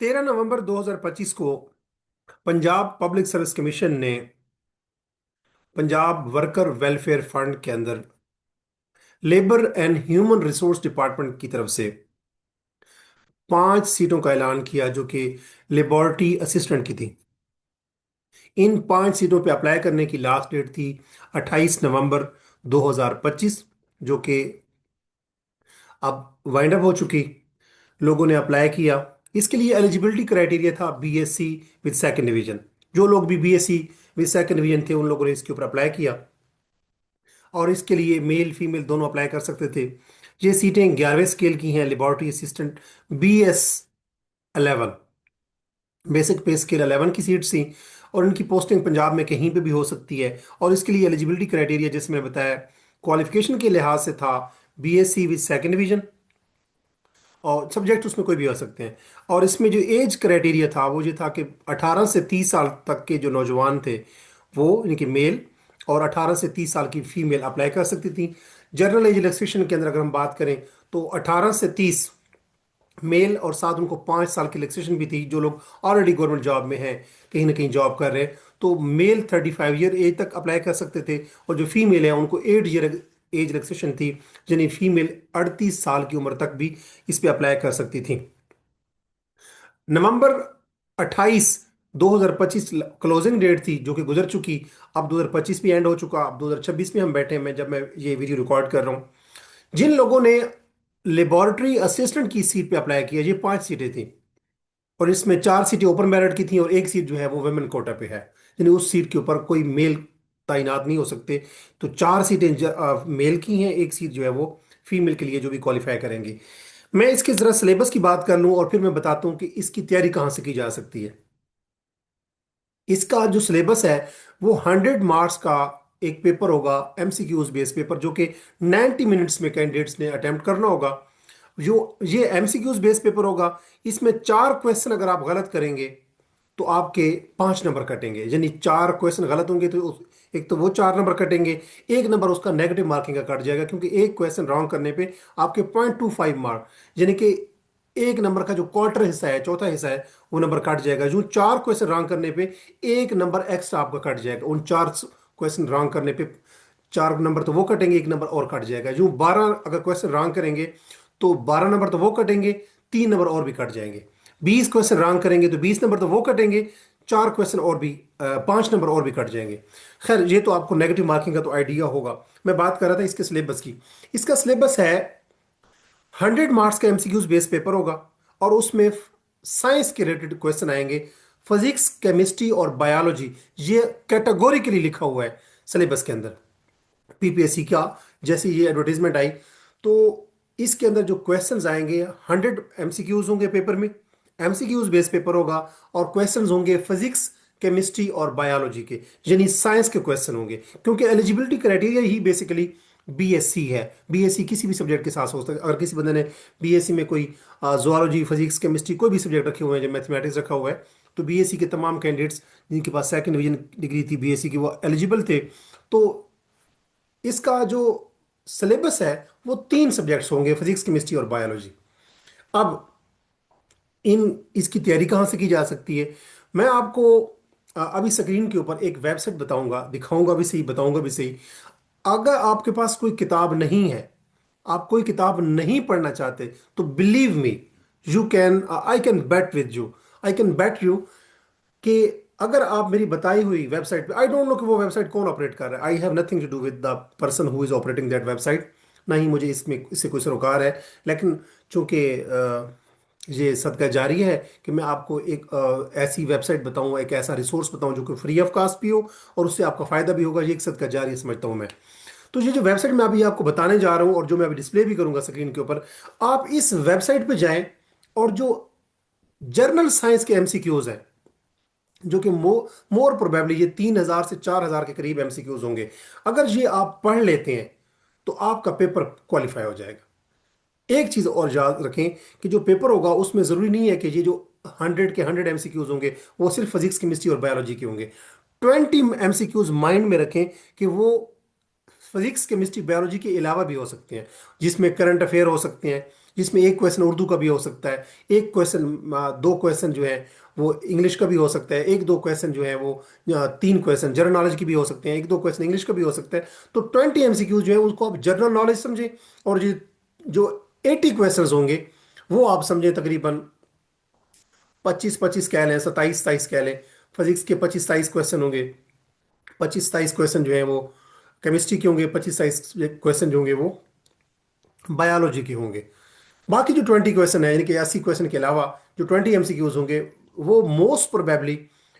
13 नवंबर 2025 को Punjab public service commission ने Punjab worker welfare fund के अंदर labour and human resource department की तरफ से 5 सीटों का ऐलान किया जो कि लेबोरेटरी असिस्टेंट की थी। इन 5 सीटों पे अप्लाई करने की लास्ट डेट थी 28 नवंबर 2025, जो कि अब वाइंड अप हो चुकी। लोगों ने अप्लाई किया। इसके लिए एलिजिबिलिटी क्राइटेरिया था बीएससी विद सेकंड डिवीजन। जो लोग भी बीएससी विद सेकंड डिवीजन थे उन लोगों ने इसके ऊपर अप्लाई किया, और इसके लिए मेल फीमेल दोनों अप्लाई कर सकते थे। ये सीटें 11वें स्केल की हैं, लेबोरेटरी असिस्टेंट BS11, बेसिक पे स्केल 11 की सीट्स थी, और इनकी पोस्टिंग पंजाब में कहीं पे भी हो सकती है। और इसके लिए एलिजिबिलिटी क्राइटेरिया जैसे मैं बताया, क्वालिफिकेशन के लिहाज से था बीएससी विद सेकंड डिवीजन, और सब्जेक्ट उसमें कोई भी हो सकते हैं। और इसमें जो एज क्राइटेरिया था वो ये था कि 18 से 30 साल तक के जो नौजवान थे वो इनके मेल, और 18 से 30 साल की फीमेल अप्लाई कर सकती थी। जनरल एज रिलैक्सेशन के अंदर अगर हम बात करें तो 18 से 30 मेल, और साथ उनको 5 साल की रिलैक्सेशन भी थी। जो लोग ऑलरेडी गवर्नमेंट जॉब में हैं, कहीं ना कहीं जॉब कर रहे हैं, तो मेल 35 ईयर एज तक अप्लाई कर सकते थे, और जो फीमेल है उनको 8 ईयर एज रिलैक्सेशन थी, यानी फीमेल 38 साल की उम्र तक भी इस पे अप्लाई कर सकती थी। नवंबर 28 2025 क्लोजिंग डेट थी जो कि गुजर चुकी। अब 2025 भी एंड हो चुका, अब 2026 में हम बैठे हैं जब मैं ये वीडियो रिकॉर्ड कर रहा हूँ। जिन लोगों ने लेबोरेटरी असिस्टेंट की सीट पे अप्लाई किया, ये 5 सीटें थी, और इसमें 4 सीटें ओपन मेरिट की थी, और एक सीट जो है वो वुमेन कोटा पे है, यानी उस सीट के ऊपर कोई मेल तैनात नहीं हो सकते। तो 4 सीटें मेल की हैं, एक सीट जो है वो फीमेल के लिए जो भी क्वालिफाई करेंगी। मैं इसके जरा सिलेबस की बात कर लूं और फिर मैं बताता हूं कि इसकी तैयारी कहाँ से की जा सकती है। इसका जो सिलेबस है वो 100 मार्क्स का एक पेपर होगा, एमसीक्यूज बेस्ड पेपर, जो कि 90 मिनट्स में कैंडिडेट्स ने अटेम्प्ट करना होगा। जो ये एमसीक्यूज बेस्ड पेपर होगा, इसमें 4 क्वेश्चन अगर आप गलत करेंगे तो आपके 5 नंबर कटेंगे, यानी 4 क्वेश्चन गलत होंगे तो एक तो वो 4 नंबर कटेंगे। एक नंबर उसका नेगेटिव मार्किंग का कट जाएगा, क्योंकि एक क्वेश्चन रॉन्ग करने पे आपके 0.25 मार्क, यानी कि एक नंबर का जो क्वार्टर हिस्सा है, चौथा हिस्सा है, वो नंबर कट जाएगा। जो 4 क्वेश्चन रॉन्ग करने पे एक नंबर एक्स्ट्रा आपका कट जाएगा। उन 4 क्वेश्चन रॉन्ग करने पे 4 नंबर तो वो कटेंगे, एक नंबर और कट जाएगा। जो 12 अगर क्वेश्चन रॉन्ग करेंगे तो 12 नंबर तो वो कटेंगे, 3 नंबर और भी कट जाएंगे। 20 क्वेश्चन रॉन्ग करेंगे तो 20 नंबर तो वो कटेंगे, 4 क्वेश्चन और भी 5 नंबर और भी कट जाएंगे। खैर, ये तो आपको नेगेटिव मार्किंग का तो आइडिया होगा। मैं बात कर रहा था इसके सिलेबस की। इसका सिलेबस है 100 मार्क्स का एमसीक्यूज बेस्ड पेपर होगा, और उसमें साइंस के रिलेटेड क्वेश्चन आएंगे, फिजिक्स केमिस्ट्री और बायोलॉजी। ये कैटेगोरिकली लिखा हुआ है सिलेबस के अंदर, पीपीएससी का। जैसे ये एडवर्टीजमेंट आई तो इसके अंदर जो क्वेश्चंस आएंगे, 100 एमसीक्यूज होंगे पेपर में, एमसीक्यूज बेस्ड पेपर होगा, और क्वेश्चंस होंगे फिजिक्स केमिस्ट्री और बायोलॉजी के, यानी साइंस के क्वेश्चन होंगे। क्योंकि एलिजिबिलिटी क्राइटेरिया ही बेसिकली बीएससी है। बीएससी किसी भी सब्जेक्ट के साथ हो सकता है। अगर किसी बंदे ने बीएससी में कोई जोलॉजी फिजिक्स केमिस्ट्री कोई भी सब्जेक्ट रखे हुए हैं, जो मैथमेटिक्स रखा हुआ है, तो बीएससी के तमाम कैंडिडेट्स जिनके पास सेकंड डिवीजन डिग्री थी बीएससी की, वो एलिजिबल थे। तो इसका जो सिलेबस है वो 3 सब्जेक्ट्स होंगे, फिजिक्स केमिस्ट्री और बायोलॉजी। अब इन इसकी तैयारी कहाँ से की जा सकती है, मैं आपको अभी स्क्रीन के ऊपर एक वेबसाइट बताऊंगा, दिखाऊंगा भी सही, बताऊंगा भी सही। अगर आपके पास कोई किताब नहीं है, आप कोई किताब नहीं पढ़ना चाहते, तो believe me, you can, I can bet with you, I can bet you कि अगर आप मेरी बताई हुई वेबसाइट पे, आई डोंट नो कि वो वेबसाइट कौन ऑपरेट कर रहा है, I have nothing to do with the person who is operating that website, ना ही मुझे इसमें इससे कोई सरोकार है। लेकिन चूंकि ये सदका जारी है कि मैं आपको एक ऐसी वेबसाइट बताऊं, एक ऐसा रिसोर्स बताऊं जो कि फ्री ऑफ कॉस्ट भी हो और उससे आपका फायदा भी होगा, ये एक सदका जारी समझता हूं मैं। तो ये जो वेबसाइट मैं अभी आपको बताने जा रहा हूं और जो मैं अभी डिस्प्ले भी करूंगा स्क्रीन के ऊपर, आप इस वेबसाइट पे जाएं, और जो जर्नल साइंस के एमसीक्यूज हैं, जो कि मोर प्रोबेबली ये 3,000 से 4,000 के करीब एमसीक्यूज होंगे, अगर ये आप पढ़ लेते हैं तो आपका पेपर क्वालिफाई हो जाएगा। एक चीज और याद रखें कि जो पेपर होगा उसमें जरूरी नहीं है कि ये जो 100 के 100 एमसीक्यूज होंगे वो सिर्फ फिजिक्स केमिस्ट्री और बायोलॉजी के होंगे। 20 एमसीक्यूज माइंड में रखें कि वो फिजिक्स केमिस्ट्री बायोलॉजी के अलावा भी हो सकते हैं, जिसमें करंट अफेयर हो सकते हैं, जिसमें एक क्वेश्चन उर्दू का भी हो सकता है, एक क्वेश्चन, दो क्वेश्चन जो है वो इंग्लिश का भी हो सकता है, एक दो क्वेश्चन जो है वो तीन क्वेश्चन जनरल नॉलेज की भी हो सकते हैं, एक दो क्वेश्चन इंग्लिश का भी हो सकता है। तो 20 MCQ जो है उसको आप जनरल नॉलेज समझे, और जो 80 क्वेश्चन होंगे वो आप समझे तकरीबन 25-25 कह लें, 27-27 कह लें। फिजिक्स के 25-27 क्वेश्चन होंगे, 25-27 क्वेश्चन जो है वो केमिस्ट्री के होंगे, 25-27 क्वेश्चन जो होंगे वो बायोलॉजी के होंगे। बाकी जो 20 क्वेश्चन है, यानी कि 80 क्वेश्चन के अलावा जो 20 MCQs होंगे, वो most probably,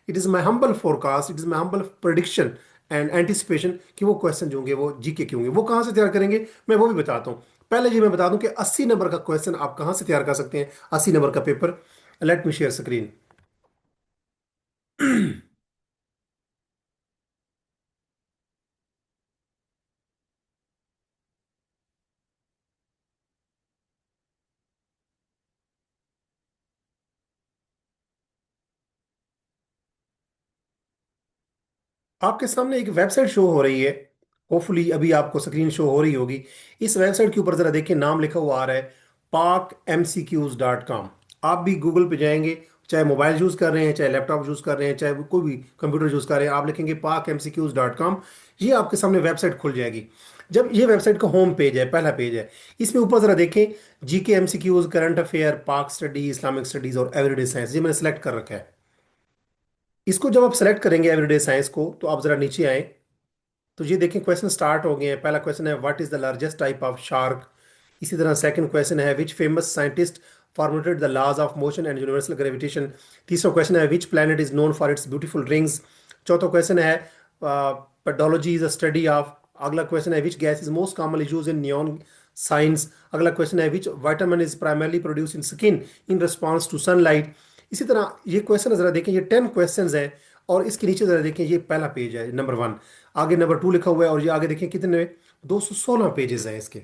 it is my humble forecast, it is my humble prediction and anticipation कि वो क्वेश्चन जो होंगे वो जीके के होंगे। वो कहाँ से तैयार करेंगे मैं वो भी बताता हूँ। पहले जी मैं बता दूं कि 80 नंबर का क्वेश्चन आप कहाँ से तैयार कर सकते हैं, 80 नंबर का paper. Let me share screen. आपके सामने एक वेबसाइट शो हो रही है, होपफुली अभी आपको स्क्रीन शो हो रही होगी। इस वेबसाइट के ऊपर जरा देखिए, नाम लिखा हुआ आ रहा है PAKMCQs.com। आप भी गूगल पे जाएंगे, चाहे मोबाइल यूज कर रहे हैं, चाहे लैपटॉप यूज कर रहे हैं, चाहे कोई भी कंप्यूटर यूज कर रहे हैं, आप लिखेंगे PAKMCQs.com, ये आपके सामने वेबसाइट खुल जाएगी। जब ये वेबसाइट का होम पेज है, पहला पेज है, इसमें ऊपर जरा देखें, जीके MCQs, करंट अफेयर, पाक स्टडी, इस्लामिक स्टडीज और एवरीडे साइंस, ये मैंने सेलेक्ट कर रखा है। इसको जब आप सेलेक्ट करेंगे एवरीडे साइंस को, तो आप जरा नीचे आए, तो ये देखें क्वेश्चन स्टार्ट हो गए हैं। पहला क्वेश्चन है what is the largest type of shark. इसी तरह सेकंड क्वेश्चन है which famous scientist formulated the laws of motion and universal gravitation. तीसरा क्वेश्चन है which planet is known for its beautiful rings. चौथा क्वेश्चन है pedology is a study of. अगला question है which gas is most commonly used in neon science. अगला question है which vitamin is primarily produced in skin in response to sunlight. इसी तरह ये question जरा देखें, ये 10 क्वेश्चन है, और इसके नीचे जरा देखें, ये पहला पेज है नंबर 1, आगे नंबर 2 लिखा हुआ है, और ये आगे देखें कितने, 216 पेजेस हैं इसके।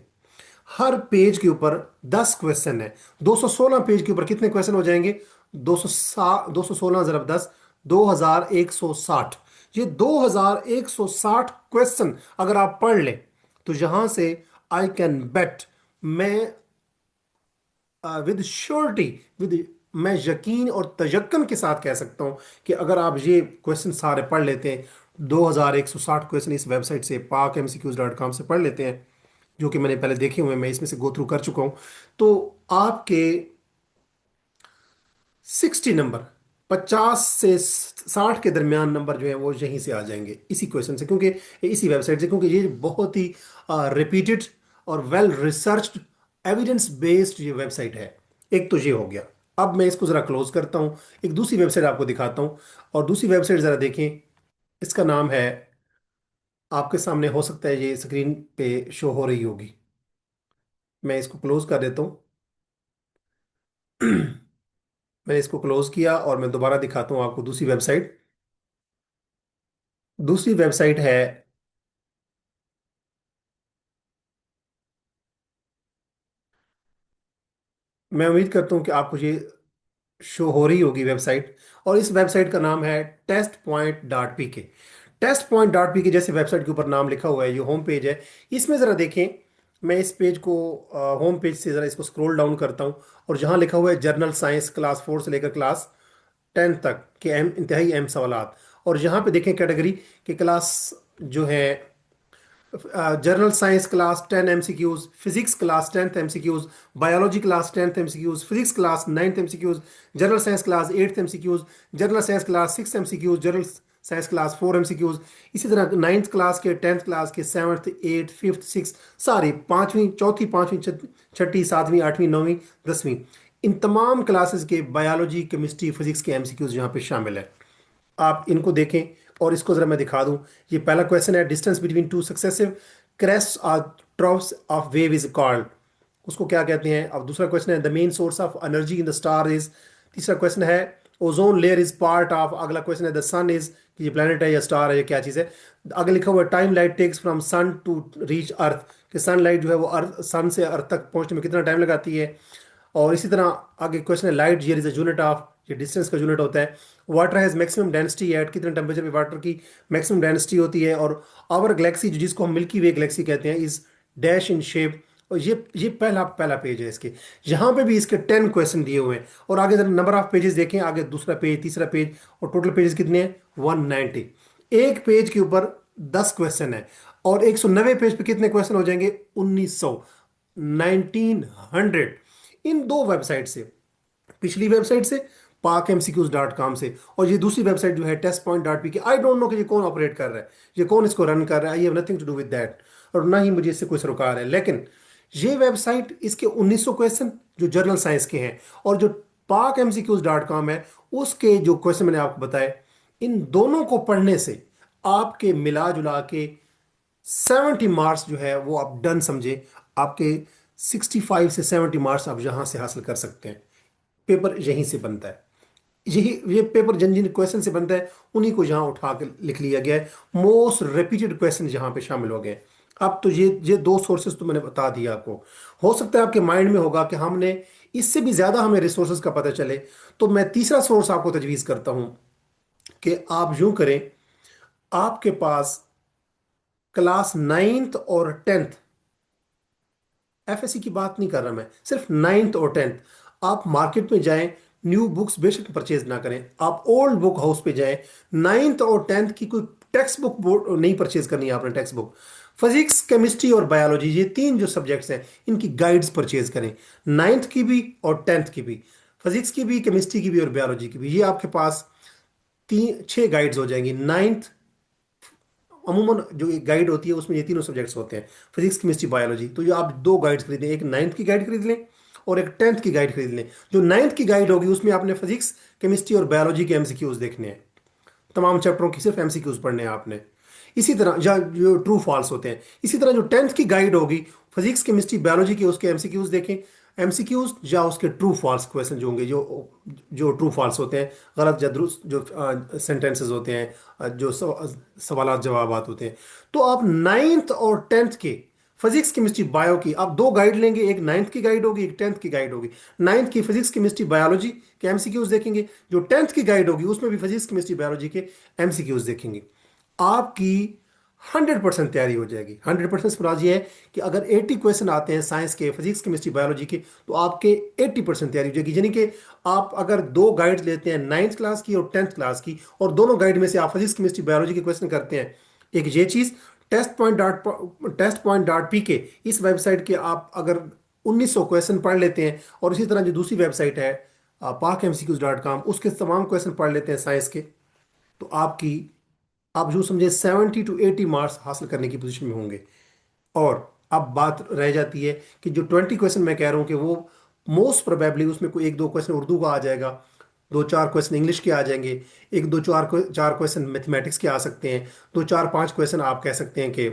हर पेज के ऊपर 10 क्वेश्चन है। 216 पेज के ऊपर कितने क्वेश्चन हो जाएंगे, 216 × 10, 2160। ये 2160 क्वेश्चन अगर आप पढ़ लें, तो यहां से आई कैन बेट, मैं विद श्योरिटी, विद, मैं यकीन और तयक्कन के साथ कह सकता हूं कि अगर आप ये क्वेश्चन सारे पढ़ लेते हैं, 2160 क्वेश्चन इस वेबसाइट से PAKMCQs.com से पढ़ लेते हैं, जो कि मैंने पहले देखे हुए हैं, मैं इसमें से गो थ्रू कर चुका हूं, तो आपके 60 नंबर, 50 से 60 के दरमियान नंबर जो है वो यहीं से आ जाएंगे इसी क्वेश्चन से, क्योंकि इसी वेबसाइट से, क्योंकि ये बहुत ही रिपीटेड और वेल रिसर्च्ड एविडेंस बेस्ड ये वेबसाइट है। एक तो ये हो गया। अब मैं इसको ज़रा क्लोज करता हूँ, एक दूसरी वेबसाइट आपको दिखाता हूँ। और दूसरी वेबसाइट ज़रा देखें, इसका नाम है, आपके सामने हो सकता है ये स्क्रीन पे शो हो रही होगी, मैं इसको क्लोज कर देता हूँ। मैंने इसको क्लोज किया और मैं दोबारा दिखाता हूँ आपको दूसरी वेबसाइट। दूसरी वेबसाइट है, मैं उम्मीद करता हूँ कि आपको ये शो हो रही होगी वेबसाइट, और इस वेबसाइट का नाम है testpoint.pk। testpoint.pk जैसे वेबसाइट के ऊपर नाम लिखा हुआ है, ये होम पेज है। इसमें ज़रा देखें, मैं इस पेज को, होम पेज से ज़रा इसको स्क्रॉल डाउन करता हूँ, और जहाँ लिखा हुआ है जनरल साइंस क्लास 4 से लेकर क्लास 10 तक के इंतहाई अहम सवालात, और यहाँ पे देखें कैटेगरी के क्लास जो है, general science class 10 MCQs, physics class 10th MCQs, biology class 10th MCQs, physics class 9th MCQs, general science class 8th MCQs, general science class 6 MCQs, general science class 4 MCQs। इसी तरह 9th class के, 10th class के, 7th 8th 5th 6th, सारी पाँचवीं, चौथी, पाँचवीं, छठी, सातवीं, आठवीं, नौवीं, 10वीं, इन तमाम क्लासेस के बायोलॉजी, केमिस्ट्री, फिजिक्स के MCQs यहाँ पे शामिल है। आप इनको देखें, और इसको जरा मैं दिखा दूं। ये पहला क्वेश्चन है distance between two successive crest और troughs of wave is called, उसको क्या कहते हैं। अब दूसरा क्वेश्चन है the main source of energy in the star is. तीसरा क्वेश्चन है ozone layer is part of. अगला क्वेश्चन है द सन इज, कि ये प्लेनेट है या स्टार है या क्या चीज़ है। आगे लिखा हुआ है time light takes from sun to reach earth, कि सन लाइट जो है वो अर्थ, सन से अर्थ तक पहुंचने में कितना टाइम लगाती है। और इसी तरह आगे क्वेश्चन है light year is a unit of, ये डिस्टेंस का यूनिट होता है। Water has maximum density at, कितने टेम्परेचर पे वाटर की मैक्सिमम डेंसिटी होती है। और आवर गैलेक्सी, जिसको हम मिल्की वे गैलेक्सी कहते हैं, इज डैश इन शेप, और ये पहला पहला पेज है इसके। यहाँ पे भी इसके 10 क्वेश्चन दिए हुए हैं, और आगे नंबर ऑफ पेजेस देखें, आगे दूसरा पेज, तीसरा पेज, और टोटल पेजेस कितने हैं? 190। एक पेज के ऊपर 10 क्वेश्चन है, और 190 पेज पे कितने क्वेश्चन हो जाएंगे? 1900, 1900। इन दो वेबसाइट से, पिछली वेबसाइट से parkmcqs.com से, और ये दूसरी वेबसाइट जो है testpoint.pk, आई डोंट नो कि ये कौन ऑपरेट कर रहा है, ये कौन इसको रन कर रहा है, I have nothing to do with that, और ना ही मुझे इससे कोई सरोकार है। लेकिन ये वेबसाइट, इसके 1900 क्वेश्चन जो जर्नल साइंस के हैं, और जो parkmcqs.com है उसके जो क्वेश्चन मैंने आपको बताए, इन दोनों को पढ़ने से आपके मिला जुला के 70 मार्क्स जो है वो आप डन समझे। आपके 65 से 70 मार्क्स आप यहां से हासिल कर सकते हैं। पेपर यहीं से बनता है, यही ये पेपर जिन जिन क्वेश्चन से बनता है उन्हीं को यहाँ उठा के लिख लिया गया है। मोस्ट रिपीटेड क्वेश्चन यहाँ पे शामिल हो गए। अब तो ये दो सोर्सेज तो मैंने बता दिया आपको। हो सकता है आपके माइंड में होगा कि हमने इससे भी ज्यादा हमें रिसोर्सेज का पता चले, तो मैं तीसरा सोर्स आपको तजवीज करता हूं कि आप यूं करें। आपके पास क्लास 9th और 10th, एफएससी की बात नहीं कर रहा मैं, सिर्फ 9th और 10th, आप मार्केट में जाएं। न्यू बुक्स बेशक परचेज ना करें, आप ओल्ड बुक हाउस पे जाएं। 9th और 10th की कोई टेक्स्ट बुक नहीं परचेज करनी है आपने। टेक्स्ट बुक फिजिक्स, केमिस्ट्री और बायोलॉजी, ये तीन जो सब्जेक्ट्स हैं, इनकी गाइड्स परचेज करें। 9th की भी और 10th की भी, फिजिक्स की भी, केमिस्ट्री की भी और बायोलॉजी की भी। ये आपके पास तीन 6 गाइड्स हो जाएंगी। 9th, अमूमन जो एक गाइड होती है उसमें ये तीनों सब्जेक्ट्स होते हैं, फिजिक्स, केमिस्ट्री, बायोलॉजी। तो ये आप दो गाइड्स खरीदें, एक 9th की गाइड खरीद लें और एक 10th की गाइड खरीद लें। जो 9th की गाइड होगी उसमें आपने फिजिक्स, केमिस्ट्री और बायोलॉजी के एमसीक्यूज देखने हैं। तमाम चैप्टरों की सिर्फ एमसीक्यूज पढ़ने हैं आपने। इसी तरह या जो ट्रू फॉल्स होते हैं, इसी तरह जो 10th की गाइड होगी, फिजिक्स, केमिस्ट्री, बायोलॉजी के, उसके एमसीक्यूज देखें। एमसीक्यूज या उसके ट्रू फॉल्स क्वेश्चन जो होंगे, जो जो ट्रू फॉल्स होते हैं, गलत या दुरुस्त जो सेंटेंसेस होते हैं, जो सवाल जवाबात होते हैं। तो आप 9th और 10th के फिजिक्स, केमिस्ट्री, बायो की आप दो गाइड लेंगे। एक 9th की गाइड होगी, एक 10th की गाइड होगी। 9th की फिजिक्स, केमिस्ट्री, बायोलॉजी के एमसीक्यूज देखेंगे। जो 10th की गाइड होगी उसमें भी फिजिक्स, केमिस्ट्री, बायोलॉजी के एमसीक्यूज देखेंगे। आपकी 100% तैयारी हो जाएगी। 100% मुराद ये है कि अगर 80 क्वेश्चन आते हैं साइंस के, फिजिक्स, केमिस्ट्री, बायोलॉजी के, तो आपके 80% तैयारी हो जाएगी। यानी कि आप अगर दो गाइड लेते हैं, 9th क्लास की और 10th क्लास की, और दोनों गाइड में से आप फिजिक्स, केमिस्ट्री, बायोलॉजी के क्वेश्चन करते हैं, एक ये चीज़। टेस्ट पॉइंट.पी के, इस वेबसाइट के आप अगर 1900 क्वेश्चन पढ़ लेते हैं, और इसी तरह जो दूसरी वेबसाइट है parkmcqs.com, उसके तमाम क्वेश्चन पढ़ लेते हैं साइंस के, तो आपकी, आप जो समझे 70 to 80 मार्क्स हासिल करने की पोजीशन में होंगे। और अब बात रह जाती है कि जो 20 क्वेश्चन मैं कह रहा हूं कि वो मोस्ट प्रोबेबली उसमें कोई एक दो क्वेश्चन उर्दू का आ जाएगा, दो चार क्वेश्चन इंग्लिश के आ जाएंगे, एक दो चार क्वेश्चन मैथमेटिक्स के आ सकते हैं, दो चार पांच क्वेश्चन आप कह सकते हैं कि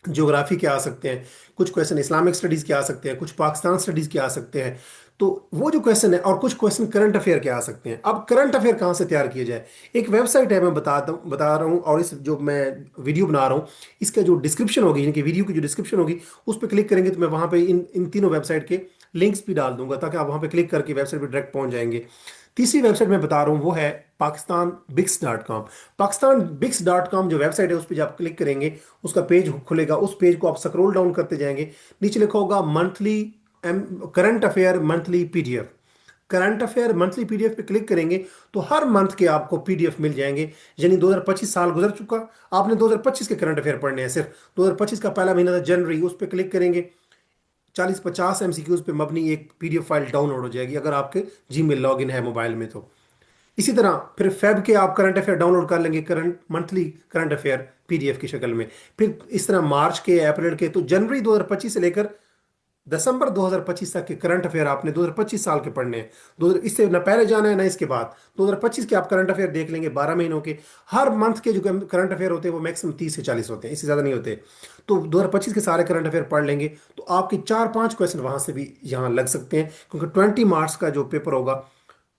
ज्योग्राफी के आ सकते हैं, कुछ क्वेश्चन इस्लामिक स्टडीज़ के आ सकते हैं, कुछ पाकिस्तान स्टडीज़ के आ सकते हैं। तो वो जो क्वेश्चन है, और कुछ क्वेश्चन करंट अफेयर के आ सकते हैं। अब करंट अफेयर कहाँ से तैयार किया जाए? एक वेबसाइट है, मैं बता रहा हूँ, और इस जो मैं वीडियो बना रहा हूँ, इसका जो डिस्क्रिप्शन होगी, यानी कि वीडियो की जो डिस्क्रिप्शन होगी, उस पर क्लिक करेंगे तो मैं वहाँ पे इन इन तीनों वेबसाइट के लिंक्स भी डाल दूंगा, ताकि आप वहाँ पे क्लिक करके वेबसाइट पर डायरेक्ट पहुँच जाएंगे। तीसरी वेबसाइट मैं बता रहा हूँ वो है पाकिस्तान बिक्स.com। पाकिस्तान बिक्स.com जो वेबसाइट है, उस पर जब आप क्लिक करेंगे, उसका पेज खुलेगा। उस पेज को आप स्क्रॉल डाउन करते जाएंगे, नीचे लिखा होगा monthly current affair monthly PDF. Current affair monthly PDF पे क्लिक करेंगे तो हर मंथ के आपको पीडीएफ मिल जाएंगे। यानी 2025 साल गुजर चुका, आपने 2025 के करंट अफेयर पढ़ने हैं। सिर्फ 2025 का पहला महीना था जनवरी, उस पर क्लिक करेंगे, 40-50 एमसीक्यूज पे मबनी एक पीडीएफ फाइल डाउनलोड हो जाएगी, अगर आपके जीमेल लॉगिन है मोबाइल में तो। इसी तरह फिर फेब के आप करंट अफेयर डाउनलोड कर लेंगे, current monthly current affair PDF की शक्ल में। फिर इस तरह मार्च के, अप्रैल के, तो जनवरी 2025 से लेकर दिसंबर 2025 तक के करंट अफेयर आपने 2025 साल के पढ़ने हैं। दो इससे ना पहले जाना है ना इसके बाद। 2025 के आप करंट अफेयर देख लेंगे, 12 महीनों के। हर मंथ के जो करंट अफेयर होते हैं वो मैक्सिमम 30 से 40 होते हैं, इससे ज़्यादा नहीं होते। तो 2025 के सारे करंट अफेयर पढ़ लेंगे तो आपके 4-5 क्वेश्चन वहां से भी यहाँ लग सकते हैं, क्योंकि 20 मार्क्स का जो पेपर होगा,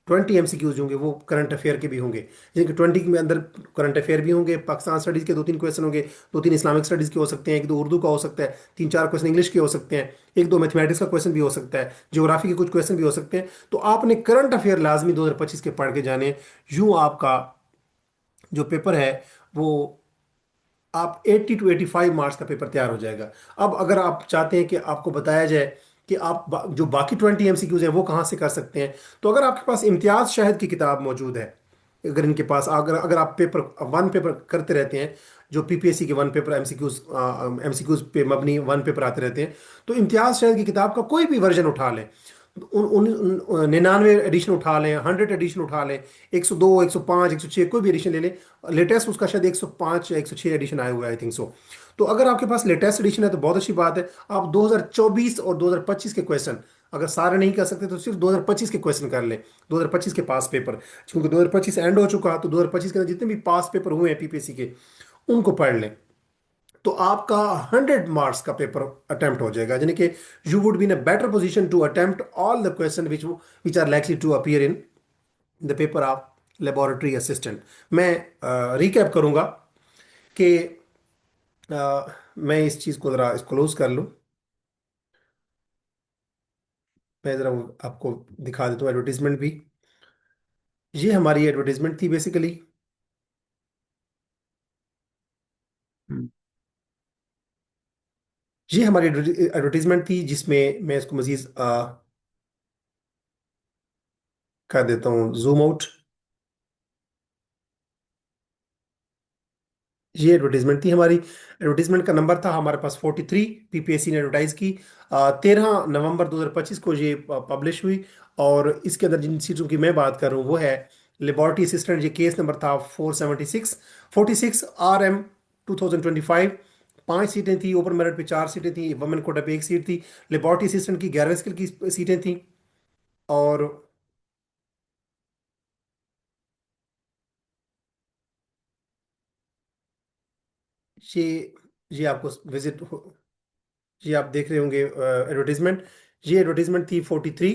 20 एमसीक्यूज होंगे, वो करंट अफेयर के भी होंगे। जैसे कि 20 में अंदर करंट अफेयर भी होंगे, पाकिस्तान स्टडीज़ के 2-3 क्वेश्चन होंगे, 2-3 इस्लामिक स्टडीज़ के हो सकते हैं, एक दो उर्दू का हो सकता है, 3-4 क्वेश्चन इंग्लिश के हो सकते हैं, एक दो मैथमेटिक्स का क्वेश्चन भी हो सकता है, ज्योग्राफी के कुछ क्वेश्चन भी हो सकते हैं। तो आपने करंट अफेयर लाजमी 2025 के पढ़ के जाने। यूँ आपका जो पेपर है वो आप 80 to 85 मार्क्स का पेपर तैयार हो जाएगा। अब अगर आप चाहते हैं कि आपको बताया जाए कि आप जो बाकी 20 MCQs हैं वो कहाँ से कर सकते हैं, तो अगर आपके पास इम्तियाज शहद की किताब मौजूद है, अगर इनके पास अगर अगर आप पेपर वन पेपर करते रहते हैं, जो पीपीएससी के वन पेपर एमसीक्यूज पे मबनी वन पेपर आते रहते हैं, तो इम्तियाज शहद की किताब का कोई भी वर्जन उठा लें, उन 99 एडिशन उठा लें, 100 एडिशन उठा लें, 102, 105, 106 कोई भी एडिशन ले लें। लेटेस्ट उसका शायद 105 या 106 एडिशन आया हुआ है, आई थिंक सो। तो अगर आपके पास लेटेस्ट एडिशन है तो बहुत अच्छी बात है। आप 2024 और 2025 के क्वेश्चन अगर सारे नहीं कर सकते तो सिर्फ 2025 के क्वेश्चन कर लें, 2025 के पास पेपर, क्योंकि 2025 एंड हो चुका, तो 2025 के अंदर जितने भी पास पेपर हुए हैं पीपीएससी के उनको पढ़ लें, तो आपका 100 मार्क्स का पेपर अटेम्प्ट हो जाएगा, यानी कि you would be in a better position to attempt all the question which are likely to appear in the paper of laboratory assistant. मैं रिकैप करूंगा कि मैं इस चीज़ को ज़रा क्लोज कर लूँ। मैं ज़रा आपको दिखा देता हूँ एडवर्टीजमेंट भी। ये हमारी एडवर्टीजमेंट थी बेसिकली। ये हमारी एडवर्टीजमेंट थी जिसमें मैं इसको मजीद कर देता हूँ जूम आउट। ये एडवर्टीजमेंट थी हमारी। एडवर्टीजमेंट का नंबर था हमारे पास 43, पीपीएससी ने एडवर्टाइज की 13 नवंबर 2025 को ये पब्लिश हुई। और इसके अंदर जिन सीटों की मैं बात कर रहा हूँ वो है लेबोरेटरी असिस्टेंट, ये केस नंबर था 476, 46 RM 2025। 5 सीटें थी, ओपन मेरिट पे 4 सीटें थी, वुमेन कोटा पे 1 सीट थी। लेबोरेटरी असिस्टेंट की 11 स्किल की सीटें थी। और ये ये आपको विजिट, ये आप देख रहे होंगे एडवर्टीजमेंट। ये एडवर्टीजमेंट थी 43,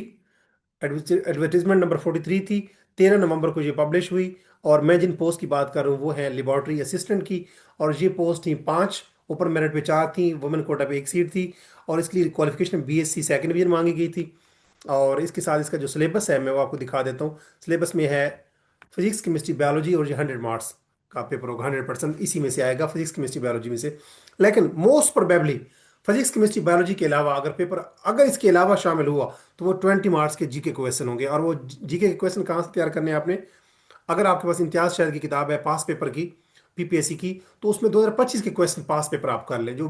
एडवर्टीजमेंट नंबर 43 थी। 13 नवंबर को ये पब्लिश हुई। और मैं जिन पोस्ट की बात कर रहा हूँ वो है लेबोरेटरी असिस्टेंट की। और ये पोस्ट थी 5, ओपन मेरिट पे 4 थी, वुमेन कोटा पे 1 सीट थी। और इसके लिए क्वालिफिकेशन बीएससी सेकेंड ईयर मांगी गई थी। और इसके साथ इसका जो सिलेबस है मैं वो आपको दिखा देता हूँ। सिलेबस में है फिजिक्स केमिस्ट्री बायोलॉजी, और ये 100 मार्क्स का पेपर होगा, 100% इसी में से आएगा, फिजिक्स केमिस्ट्री बायोलॉजी में से। लेकिन most probably physics chemistry biology के अलावा अगर पेपर अगर इसके अलावा शामिल हुआ तो वो 20 मार्क्स के जीके क्वेश्चन होंगे। और वो जीके के क्वेश्चन कहाँ से तैयार करने हैं आपने? अगर आपके पास इम्तियाज शहर की किताब है पास पेपर की, पीपीएससी की, तो उसमें 2025 के क्वेश्चन पास पेपर आप कर लें, जो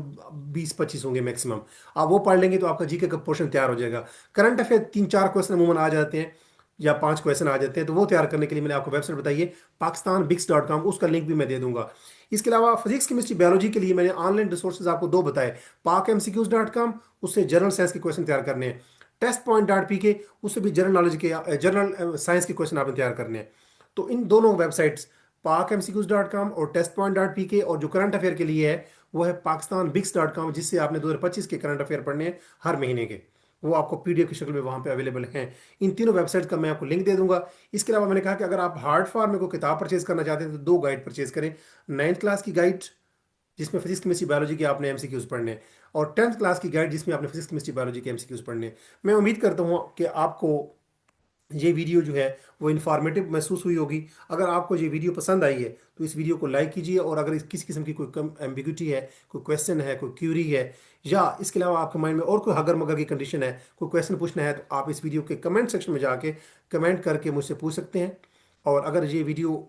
20-25 होंगे मैक्सिमम। आप वो पढ़ लेंगे तो आपका जीके का पोर्शन तैयार हो जाएगा। करंट अफेयर 3-4 क्वेश्चन अमूमन आ जाते हैं, या 5 क्वेश्चन आ जाते हैं, तो वो तैयार करने के लिए मैंने आपको वेबसाइट बताइए, pakistanbigs.com, उसका लिंक भी मैं दे दूंगा। इसके अलावा फिजिक्स केमिस्ट्री बायोलॉजी के लिए मैंने ऑनलाइन रिसोर्सेज आपको 2 बताए, pakmcqs.com, उससे जनरल साइंस के क्वेश्चन तैयार करने हैं। टेस्ट पॉइंट डॉट पी के, उससे भी जनरल नॉलेज के जनरल साइंस के क्वेश्चन आपने तैयार करने हैं। तो इन दोनों वेबसाइट्स pakmcqs.com और testpoint.pk, और जो करंट अफेयर के लिए है वो है pakistanbigs.com, जिससे आपने 2025 के करंट अफेयर पढ़ने हैं हर महीने के। वो आपको पीडीएफ की शक्ल में वहाँ पे अवेलेबल हैं। इन तीनों वेबसाइट का मैं आपको लिंक दे दूंगा। इसके अलावा मैंने कहा कि अगर आप हार्ड फॉर्म में कोई किताब परचेज करना चाहते हैं तो 2 गाइड परचेज करें। 9th क्लास की गाइड जिसमें फिजिक्स केमिस्ट्री बायोलॉजी के आपने एमसीक्यूज पढ़ने हैं, और 10th क्लास की गाइड जिसमें आपने फिजिक्स केमिस्ट्री बायोलॉजी के एमसीक्यूज पढ़ने हैं। मैं उम्मीद करता हूँ कि आपको ये वीडियो जो है वो इन्फॉर्मेटिव महसूस हुई होगी। अगर आपको ये वीडियो पसंद आई है तो इस वीडियो को लाइक कीजिए, और अगर किसी किस्म की कोई कम एम्बिग्यूटी है, कोई क्वेश्चन है, कोई क्यूरी है, या इसके अलावा आपके माइंड में और कोई अगर मगर की कंडीशन है, कोई क्वेश्चन पूछना है, तो आप इस वीडियो के कमेंट सेक्शन में जाके कमेंट करके मुझसे पूछ सकते हैं। और अगर ये वीडियो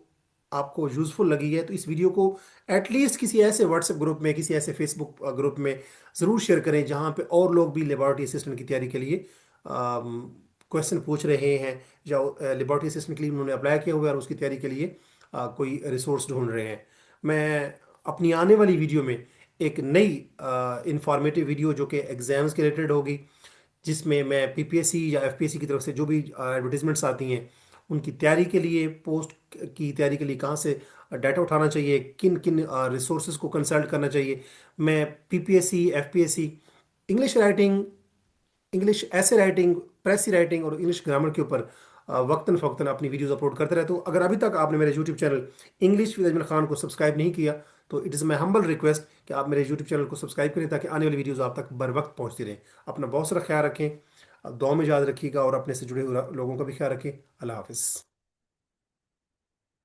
आपको यूज़फुल लगी है तो इस वीडियो को एटलीस्ट किसी ऐसे व्हाट्सएप ग्रुप में, किसी ऐसे फेसबुक ग्रुप में ज़रूर शेयर करें जहाँ पे और लोग भी लेबॉरेटरी असिस्टेंट की तैयारी के लिए क्वेश्चन पूछ रहे हैं, या लेबॉरेटरी असिस्टेंट के लिए उन्होंने अप्लाई किया हुआ है और उसकी तैयारी के लिए कोई रिसोर्स ढूंढ रहे हैं। मैं अपनी आने वाली वीडियो में एक नई इंफॉर्मेटिव वीडियो जो कि एग्ज़ाम्स के रिलेटेड होगी, जिसमें मैं पीपीएससी या एफपीएससी की तरफ से जो भी एडवर्टीजमेंट्स आती हैं उनकी तैयारी के लिए, पोस्ट की तैयारी के लिए कहाँ से डाटा उठाना चाहिए, किन किन रिसोर्सेज को कंसल्ट करना चाहिए, मैं PPSC, FPSC, English writing, English ऐसे राइटिंग, प्रेसी राइटिंग और इंग्लिश ग्रामर के ऊपर वक्तन फ़वक्तन अपनी वीडियोस अपलोड करते रहता हूँ। अगर अभी तक आपने मेरे YouTube channel English with Ajmal Khan को सब्सक्राइब नहीं किया तो it is my humble request कि आप मेरे यूट्यूब चैनल को सब्सक्राइब करें, ताकि आने वाली वीडियोस आप तक बर वक्त पहुँचती रहें। अपना बहुत सारा ख्याल रखें, दुआ में याद रखिएगा, और अपने से जुड़े हुए लोगों का भी ख्याल रखें। अल्लाह हाफिज़।